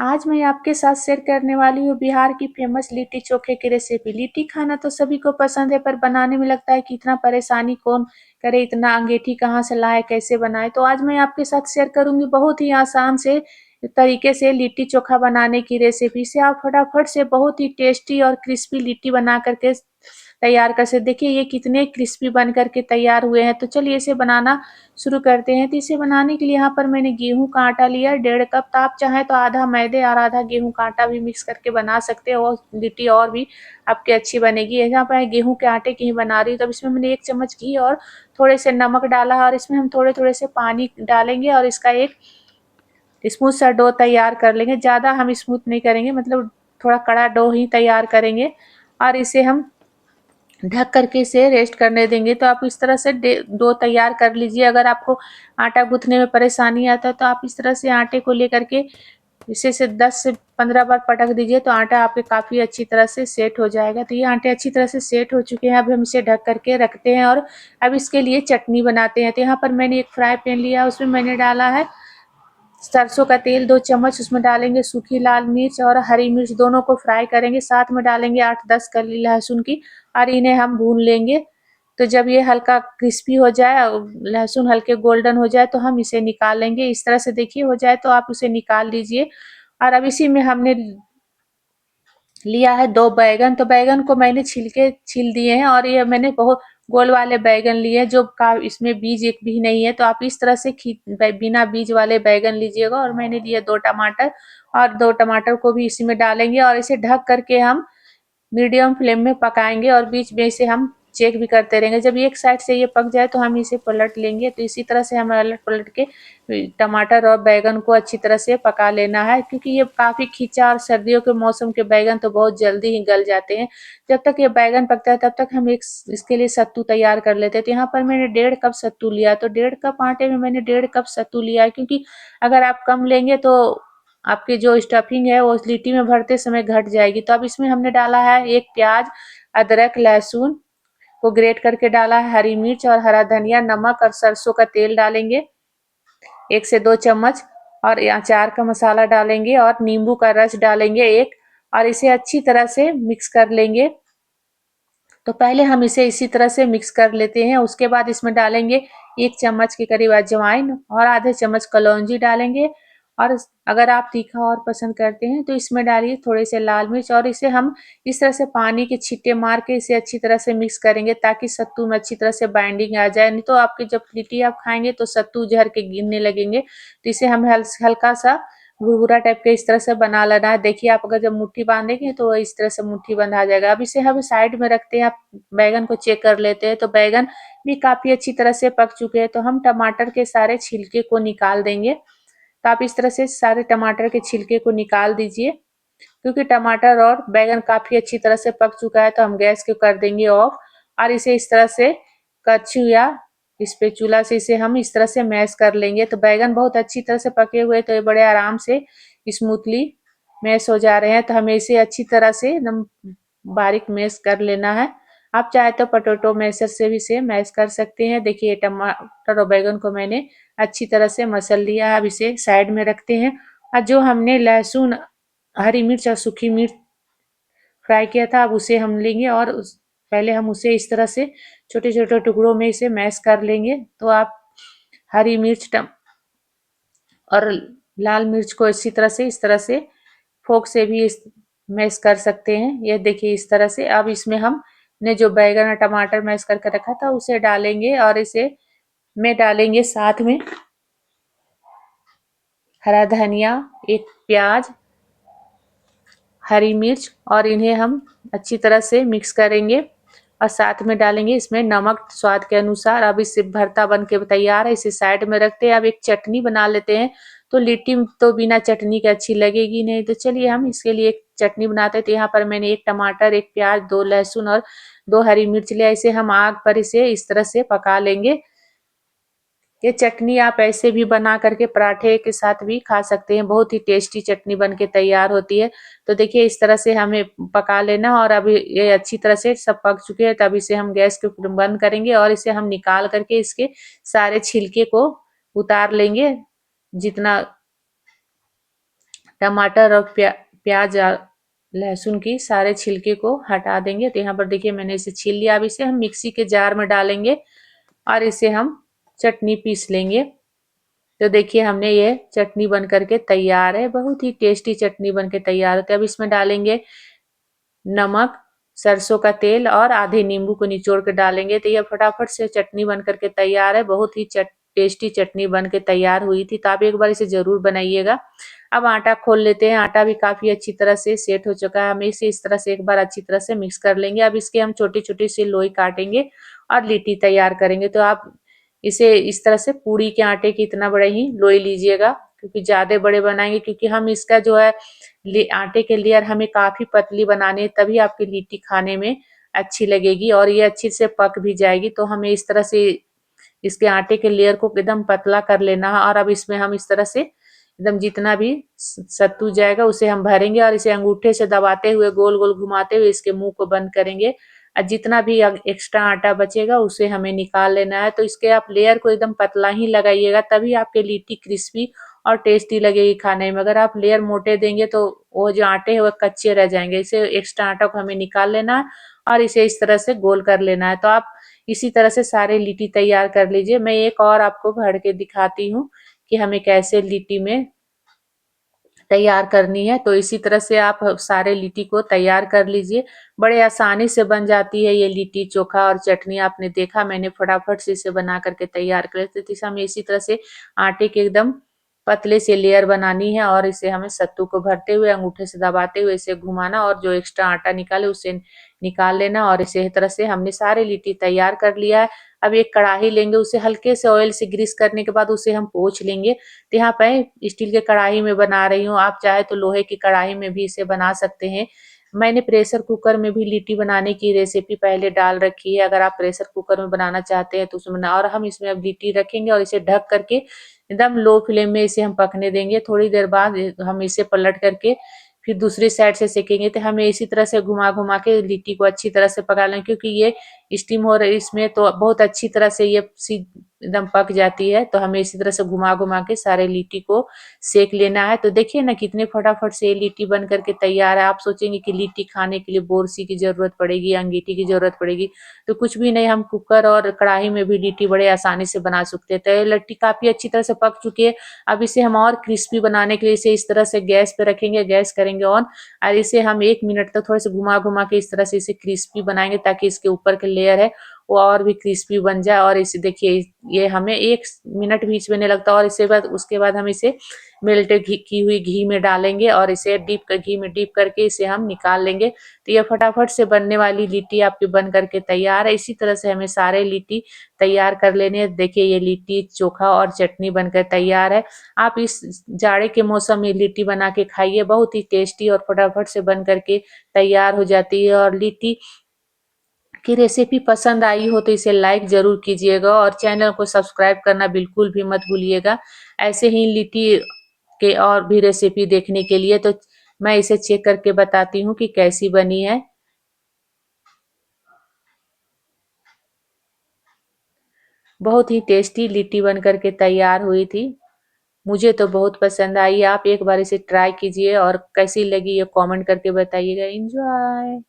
आज मैं आपके साथ शेयर करने वाली हूँ बिहार की फेमस लिट्टी चोखे की रेसिपी। लिट्टी खाना तो सभी को पसंद है, पर बनाने में लगता है कि इतना परेशानी कौन करे, इतना अंगेठी कहाँ से लाए, कैसे बनाए। तो आज मैं आपके साथ शेयर करूंगी बहुत ही आसान से तरीके से लिट्टी चोखा बनाने की रेसिपी। से आप फटाफट से बहुत ही टेस्टी और क्रिस्पी लिट्टी बना करके तैयार कर सकते। देखिए ये कितने क्रिस्पी बन करके तैयार हुए हैं। तो चलिए इसे बनाना शुरू करते हैं। तो इसे बनाने के लिए यहाँ पर मैंने गेहूं का आटा लिया 1.5 कप। तो आप चाहें तो आधा मैदे और आधा गेहूं का आटा भी मिक्स करके बना सकते हैं और लिट्टी और भी आपकी अच्छी बनेगी। यहाँ पर गेहूं के आटे की ही बना रही हूँ। तब इसमें मैंने 1 चम्मच घी और थोड़े से नमक डाला और इसमें हम थोड़े थोड़े से पानी डालेंगे और इसका एक स्मूथ सा डो तैयार कर लेंगे। ज़्यादा हम स्मूथ नहीं करेंगे, मतलब थोड़ा कड़ा डो ही तैयार करेंगे और इसे हम ढक करके इसे रेस्ट करने देंगे। तो आप इस तरह से डो तैयार कर लीजिए। अगर आपको आटा गूंथने में परेशानी आता है तो आप इस तरह से आटे को लेकर के इसे से 10 से 15 बार पटक दीजिए, तो आटा आपके काफ़ी अच्छी तरह से सेट हो जाएगा। तो ये आटे अच्छी तरह से सेट हो चुके हैं। अब हम इसे ढक करके रखते हैं और अब इसके लिए चटनी बनाते हैं। तो यहाँ पर मैंने एक फ्राई पैन लिया, उसमें मैंने डाला है सरसों का तेल 2 चम्मच। उसमें डालेंगे सूखी लाल मिर्च और हरी मिर्च, दोनों को फ्राई करेंगे। साथ में डालेंगे 8-10 कली लहसुन की और इन्हें हम भून लेंगे। तो जब ये हल्का क्रिस्पी हो जाए, लहसुन हल्के गोल्डन हो जाए, तो हम इसे निकाल लेंगे। इस तरह से देखिए हो जाए तो आप उसे निकाल लीजिए। और अब इसी में हमने लिया है 2 बैगन। तो बैगन को मैंने छिलके छील दिए हैं और ये मैंने बहुत गोल वाले बैगन लिए जो का इसमें बीज एक भी नहीं है। तो आप इस तरह से बिना बीज वाले बैगन लीजिएगा। और मैंने लिए 2 टमाटर और 2 टमाटर को भी इसी में डालेंगे और इसे ढक करके हम मीडियम फ्लेम में पकाएंगे और बीच में इसे हम चेक भी करते रहेंगे। जब एक साइड से ये पक जाए तो हम इसे पलट लेंगे। तो इसी तरह से हमें पलट पलट के टमाटर और बैगन को अच्छी तरह से पका लेना है, क्योंकि ये काफ़ी खिंचा और सर्दियों के मौसम के बैगन तो बहुत जल्दी ही गल जाते हैं। जब तक ये बैगन पकता है तब तक हम एक इसके लिए सत्तू तैयार कर लेते हैं। तो यहाँ पर मैंने 1.5 कप सत्तू लिया। तो 1.5 कप आटे में मैंने 1.5 कप सत्तू लिया है, क्योंकि अगर आप कम लेंगे तो आपकी जो स्टफिंग है वो लिट्टी में भरते समय घट जाएगी। तो अब इसमें हमने डाला है 1 प्याज, अदरक, लहसुन को ग्रेट करके डाला है, हरी मिर्च और हरा धनिया, नमक और सरसों का तेल डालेंगे 1 से 2 चम्मच और अचार का मसाला डालेंगे और नींबू का रस डालेंगे 1 और इसे अच्छी तरह से मिक्स कर लेंगे। तो पहले हम इसे इसी तरह से मिक्स कर लेते हैं। उसके बाद इसमें डालेंगे 1 चम्मच के करीब अजवाइन और आधे चम्मच कलौंजी डालेंगे। और अगर आप तीखा और पसंद करते हैं तो इसमें डालिए थोड़े से लाल मिर्च और इसे हम इस तरह से पानी के छींटे मार के इसे अच्छी तरह से मिक्स करेंगे, ताकि सत्तू में अच्छी तरह से बाइंडिंग आ जाए। नहीं तो आपके जब लिट्टी आप खाएंगे तो सत्तू झर के गिरने लगेंगे। तो इसे हमें हल्का सा भुरभुरा टाइप के इस तरह से बना लेना है। देखिए आप अगर जब मुट्ठी बांधेंगे तो इस तरह से मुट्ठी बंधा जाएगा। अब इसे हम साइड में रखते हैं। आप बैगन को चेक कर लेते हैं। तो बैगन भी काफी अच्छी तरह से पक चुके हैं। तो हम टमाटर के सारे छिलके को निकाल देंगे। तो आप इस तरह से सारे टमाटर के छिलके को निकाल दीजिए। क्योंकि टमाटर और बैगन काफी अच्छी तरह से पक चुका है तो हम गैस को कर देंगे ऑफ और इसे इस तरह से कच्चू या स्पैचुला से इसे हम इस तरह से मैश कर लेंगे। तो बैगन बहुत अच्छी तरह से पके हुए तो ये बड़े आराम से स्मूथली मैश हो जा रहे हैं। तो हमें इसे अच्छी तरह से एकदम बारीक मैश कर लेना है। आप चाहे तो पोटैटो मैशर से भी इसे मैश कर सकते हैं। देखिए टमाटर और बैगन को मैंने अच्छी तरह से मसल लिया है। अब इसे साइड में रखते हैं और जो हमने लहसुन, हरी मिर्च और सूखी मिर्च फ्राई किया था अब उसे हम लेंगे और पहले हम उसे इस तरह से छोटे छोटे टुकड़ों में इसे मैश कर लेंगे। तो आप हरी मिर्च और लाल मिर्च को इस तरह से फोक से भी मैश कर सकते हैं। ये देखिए इस तरह से। अब इसमें हम ने जो बैगन और टमाटर मैश करके रखा था उसे डालेंगे और इसे में डालेंगे साथ में हरा धनिया, 1 प्याज, हरी मिर्च और इन्हें हम अच्छी तरह से मिक्स करेंगे और साथ में डालेंगे इसमें नमक स्वाद के अनुसार। अब इससे भरता बन के तैयार है। इसे साइड में रखते हैं। अब एक चटनी बना लेते हैं। तो लिट्टी तो बिना चटनी के अच्छी लगेगी नहीं। तो चलिए हम इसके लिए एक चटनी बनाते हैं। तो यहाँ पर मैंने 1 टमाटर, 1 प्याज, 2 लहसुन और 2 हरी मिर्च लिया। इसे हम आग पर इसे इस तरह से पका लेंगे। ये चटनी आप ऐसे भी बना करके पराठे के साथ भी खा सकते हैं। बहुत ही टेस्टी चटनी बन के तैयार होती है। तो देखिए इस तरह से हमें पका लेना और अभी ये अच्छी तरह से सब पक चुके हैं। तब इसे हम गैस को बंद करेंगे और इसे हम निकाल करके इसके सारे छिलके को उतार लेंगे जितना टमाटर और प्याज लहसुन की सारे छिलके को हटा देंगे। तो यहाँ पर देखिए मैंने इसे छील लिया। अब इसे हम मिक्सी के जार में डालेंगे और इसे हम चटनी पीस लेंगे। तो देखिए हमने ये चटनी बन करके तैयार है। बहुत ही टेस्टी चटनी बन के तैयार होती है। अब इसमें डालेंगे नमक, सरसों का तेल और आधे नींबू को निचोड़ के डालेंगे। तो ये फटाफट से चटनी बन करके तैयार है। बहुत ही टेस्टी चटनी बन के तैयार हुई थी। तो आप एक बार इसे जरूर बनाइएगा। अब आटा खोल लेते हैं। आटा भी काफी अच्छी तरह से सेट हो चुका है। हम इसे इस तरह से एक बार अच्छी तरह से मिक्स कर लेंगे। अब इसके हम छोटी छोटी सी लोई काटेंगे और लिट्टी तैयार करेंगे। तो आप इसे इस तरह से पूड़ी के आटे की इतना बड़ा ही लोई लीजिएगा, क्योंकि ज्यादा बड़े बनाएंगे, क्योंकि हम इसका जो है आटे के लेयर हमें काफी पतली बनानी है, तभी आपकी लिट्टी खाने में अच्छी लगेगी और ये अच्छी से पक भी जाएगी। तो हमें इस तरह से इसके आटे के लेयर को एकदम पतला कर लेना है। और अब इसमें हम इस तरह से एकदम जितना भी सत्तू जाएगा उसे हम भरेंगे और इसे अंगूठे से दबाते हुए गोल गोल घुमाते हुए इसके मुंह को बंद करेंगे। और जितना भी एक्स्ट्रा आटा बचेगा उसे हमें निकाल लेना है। तो इसके आप लेयर को एकदम पतला ही लगाइएगा, तभी आपके लिट्टी क्रिस्पी और टेस्टी लगेगी खाने में। अगर आप लेयर मोटे देंगे तो वो जो आटे हैं वो कच्चे रह जाएंगे। इसे एक्स्ट्रा आटा को हमें निकाल लेना है और इसे इस तरह से गोल कर लेना है। तो आप इसी तरह से सारे लिट्टी तैयार कर लीजिए। मैं एक और आपको भर के दिखाती हूँ कि हमें कैसे लिट्टी में तैयार करनी है। तो इसी तरह से आप सारे लिट्टी को तैयार कर लीजिए। बड़े आसानी से बन जाती है ये लिट्टी चोखा और चटनी। आपने देखा मैंने फटाफट से इसे बना करके तैयार कर लेते। तो हमें इसी तरह से आटे के एकदम पतले से लेयर बनानी है और इसे हमें सत्तू को भरते हुए अंगूठे से दबाते हुए इसे घुमाना और जो एक्स्ट्रा आटा निकाले उसे निकाल लेना। और इसी तरह से हमने सारे लिट्टी तैयार कर लिया है। अब एक कढ़ाई लेंगे, उसे हल्के से ऑयल से ग्रीस करने के बाद उसे हम पोंछ लेंगे। तो यहाँ पे स्टील के कढ़ाई में बना रही हूँ, आप चाहे तो लोहे की कढ़ाई में भी इसे बना सकते हैं। मैंने प्रेशर कुकर में भी लिट्टी बनाने की रेसिपी पहले डाल रखी है। अगर आप प्रेशर कुकर में बनाना चाहते हैं तो उसमें, और हम इसमें अब लिट्टी रखेंगे और इसे ढक करके एकदम लो फ्लेम में इसे हम पकने देंगे। थोड़ी देर बाद हम इसे पलट करके फिर दूसरी साइड से सेकेंगे। तो हमें इसी तरह से घुमा घुमा के लिट्टी को अच्छी तरह से पका लें, क्योंकि ये स्टीम हो रही इसमें तो बहुत अच्छी तरह से ये एकदम पक जाती है। तो हमें इसी तरह से घुमा घुमा के सारे लिट्टी को सेक लेना है। तो देखिए ना कितने फटाफट से ये लिट्टी बन करके तैयार है। आप सोचेंगे कि लिट्टी खाने के लिए बोरसी की जरूरत पड़ेगी, अंगीठी की जरूरत पड़ेगी, तो कुछ भी नहीं, हम कुकर और कढ़ाई में भी लिट्टी बड़े आसानी से बना सकते हैं। तो ये लिट्टी काफी अच्छी तरह से पक चुकी है। अब इसे हम और क्रिस्पी बनाने के लिए इसे इस तरह से गैस पे रखेंगे, गैस करेंगे ऑन, और इसे हम 1 मिनट तक थोड़े से घुमा घुमा के इस तरह से इसे क्रिस्पी बनाएंगे, ताकि इसके ऊपर के लेयर है वो और भी क्रिस्पी बन जाए। और इसे देखिए ये हमें 1 मिनट भी इसमें नहीं लगता। और इसके बाद हम इसे मेल्टेड घी की हुई घी में डालेंगे और इसे घी में डीप करके इसे हम निकाल लेंगे। तो ये फटाफट से बनने वाली लिट्टी आपकी बन करके तैयार है। इसी तरह से हमें सारे लिट्टी तैयार कर लेने हैं। देखिए ये लिट्टी चोखा और चटनी बनकर तैयार है। आप इस जाड़े के मौसम में लिट्टी बना के खाइए, बहुत ही टेस्टी और फटाफट से बन करके तैयार हो जाती है। और लिट्टी की रेसिपी पसंद आई हो तो इसे लाइक जरूर कीजिएगा और चैनल को सब्सक्राइब करना बिल्कुल भी मत भूलिएगा। ऐसे ही लिट्टी के और भी रेसिपी देखने के लिए तो मैं इसे चेक करके बताती हूँ कि कैसी बनी है। बहुत ही टेस्टी लिट्टी बन करके तैयार हुई थी। मुझे तो बहुत पसंद आई। आप एक बार इसे ट्राई कीजिए और कैसी लगी ये कमेंट करके बताइएगा। एंजॉय।